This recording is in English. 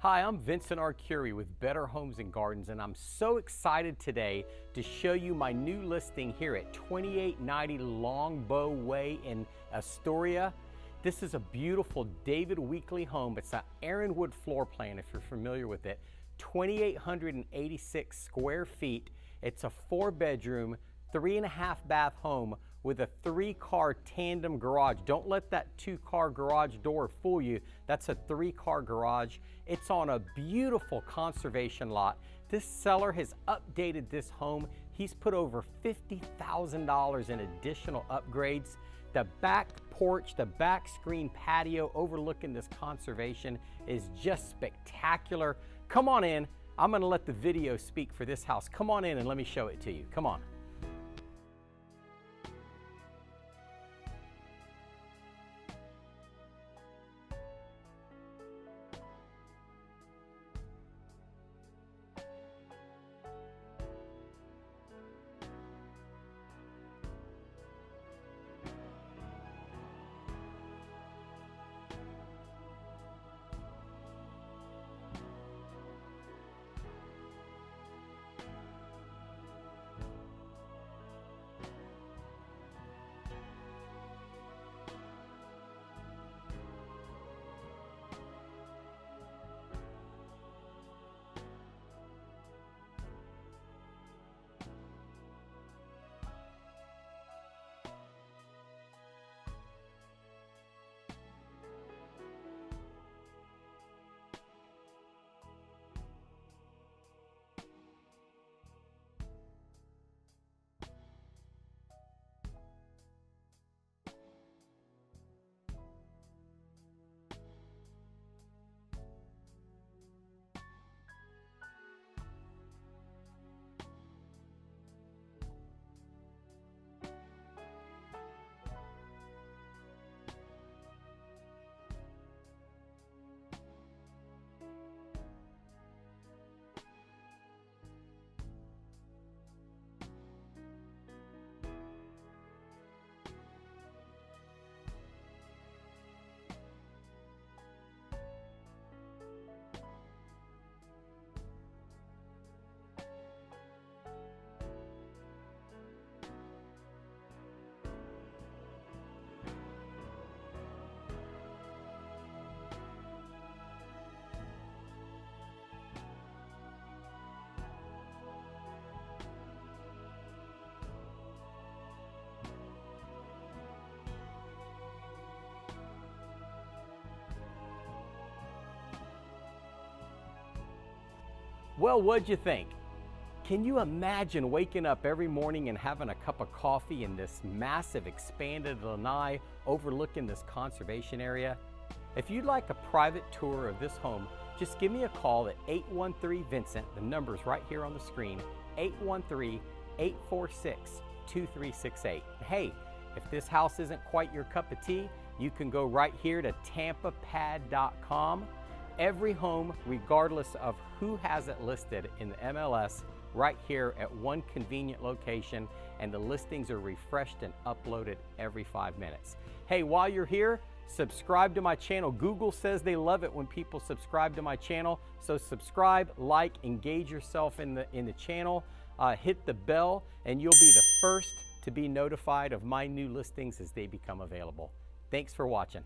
Hi, I'm Vincent Arcuri with Better Homes and Gardens, and I'm so excited today to show you my new listing here at 2890 Longbow Way in Astoria. This is a beautiful David Weekley home. It's an Aronwood floor plan if you're familiar with it. 2,886 square feet. It's a 4-bedroom, 3.5 bath home with a 3-car tandem garage. Don't let that 2-car garage door fool you. That's a 3-car garage. It's on a beautiful conservation lot. This seller has updated this home. He's put over $50,000 in additional upgrades. The back porch, the back screen patio overlooking this conservation is just spectacular. Come on in. I'm gonna let the video speak for this house. Come on in and let me show it to you. Come on. Well, what'd you think? Can you imagine waking up every morning and having a cup of coffee in this massive expanded lanai overlooking this conservation area? If you'd like a private tour of this home, just give me a call at 813-VINCENT. The number's right here on the screen, 813-846-2368. Hey, if this house isn't quite your cup of tea, you can go right here to tampapad.com. Every home, regardless of who has it listed in the MLS, right here at one convenient location, and the listings are refreshed and uploaded every 5 minutes. Hey, while you're here, subscribe to my channel. Google says they love it when people subscribe to my channel, so subscribe, like, engage yourself in the channel, hit the bell, and you'll be the first to be notified of my new listings as they become available. Thanks for watching.